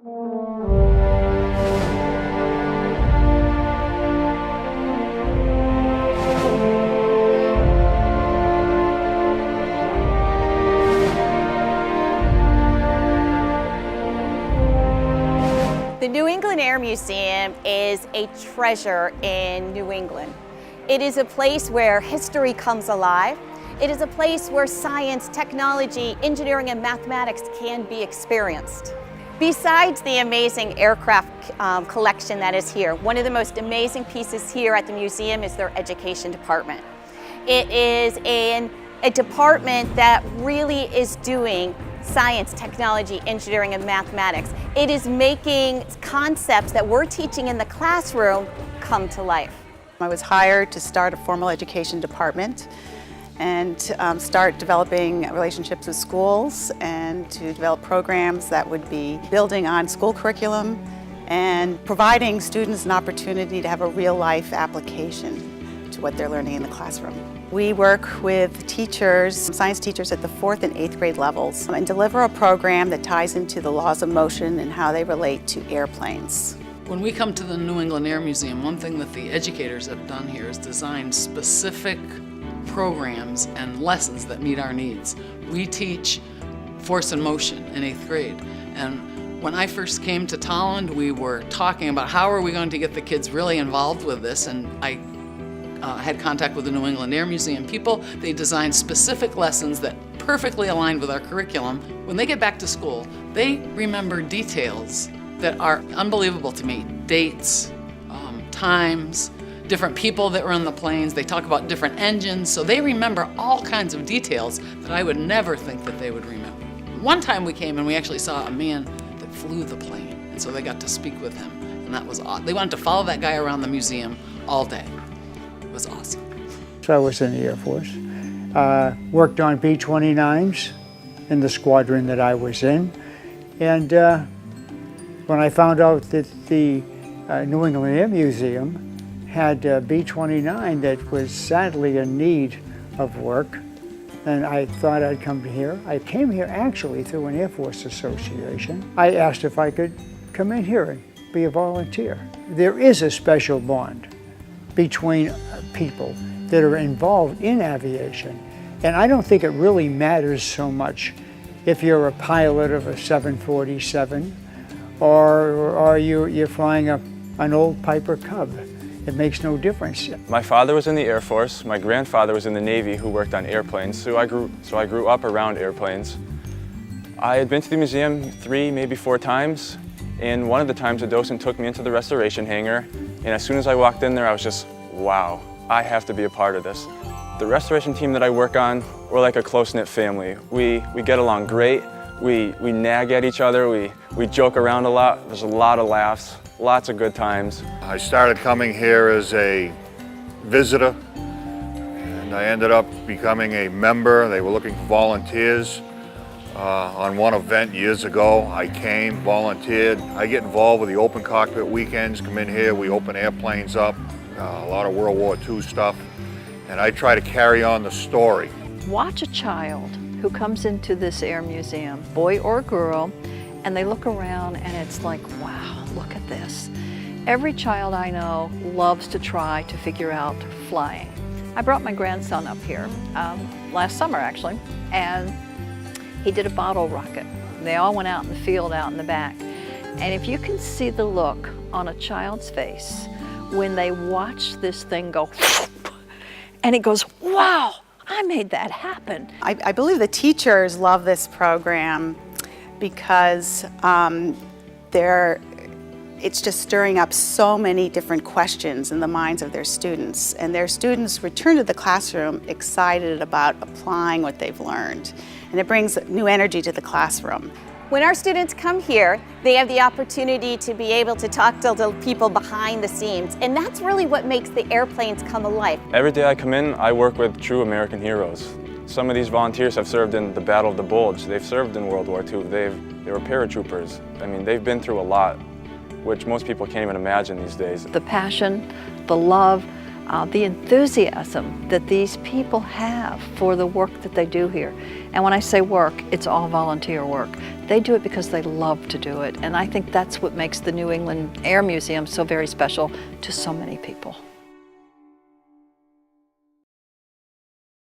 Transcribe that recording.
The New England Air Museum is a treasure in New England. It is a place where history comes alive. It is a place where science, technology, engineering, and mathematics can be experienced. Besides the amazing aircraft collection that is here, one of the most amazing pieces here at the museum is their education department. It is a department that really is doing science, technology, engineering, and mathematics. It is making concepts that we're teaching in the classroom come to life. I was hired to start a formal education department and start developing relationships with schools and to develop programs that would be building on school curriculum and providing students an opportunity to have a real-life application to what they're learning in the classroom. We work with teachers, science teachers at the 4th and 8th grade levels, and deliver a program that ties into the laws of motion and how they relate to airplanes. When we come to the New England Air Museum, one thing that the educators have done here is design specific programs and lessons that meet our needs. We teach force and motion in 8th grade, and when I first came to Tolland, we were talking about how are we going to get the kids really involved with this, and I had contact with the New England Air Museum people. They designed specific lessons that perfectly aligned with our curriculum. When they get back to school, they remember details that are unbelievable to me. Dates, times, different people that were on the planes. They talk about different engines, so they remember all kinds of details that I would never think that they would remember. One time we came and we actually saw a man that flew the plane, and so they got to speak with him, and that was awesome. They wanted to follow that guy around the museum all day. It was awesome. So I was in the Air Force. Worked on B-29s in the squadron that I was in. And when I found out that the New England Air Museum had a B-29 that was sadly in need of work, and I thought I'd come here. I came here actually through an Air Force association. I asked if I could come in here and be a volunteer. There is a special bond between people that are involved in aviation. And I don't think it really matters so much if you're a pilot of a 747 or you're flying an old Piper Cub. It makes no difference. My father was in the Air Force. My grandfather was in the Navy who worked on airplanes, so I grew up around airplanes. I had been to the museum 3, maybe 4 times, and one of the times a docent took me into the restoration hangar, and as soon as I walked in there, I was just, wow, I have to be a part of this. The restoration team that I work on, we're like a close-knit family. We get along great. We nag at each other. We joke around a lot. There's a lot of laughs, lots of good times. I started coming here as a visitor, and I ended up becoming a member. They were looking for volunteers. On one event years ago, I came, volunteered. I get involved with the open cockpit weekends, come in here, we open airplanes up, a lot of World War II stuff, and I try to carry on the story. Watch a child who comes into this air museum, boy or girl, and they look around and it's like, wow, look at this. Every child I know loves to try to figure out flying. I brought my grandson up here last summer actually, and he did a bottle rocket. They all went out in the field out in the back. And if you can see the look on a child's face when they watch this thing go, and it goes, wow, I made that happen. I believe the teachers love this program because it's just stirring up so many different questions in the minds of their students. And their students return to the classroom excited about applying what they've learned. And it brings new energy to the classroom. When our students come here, they have the opportunity to be able to talk to the people behind the scenes, and that's really what makes the airplanes come alive. Every day I come in, I work with true American heroes. Some of these volunteers have served in the Battle of the Bulge. They've served in World War II. They were paratroopers. I mean, they've been through a lot, which most people can't even imagine these days. The passion, the love, the enthusiasm that these people have for the work that they do here. And when I say work, it's all volunteer work. They do it because they love to do it. And I think that's what makes the New England Air Museum so very special to so many people.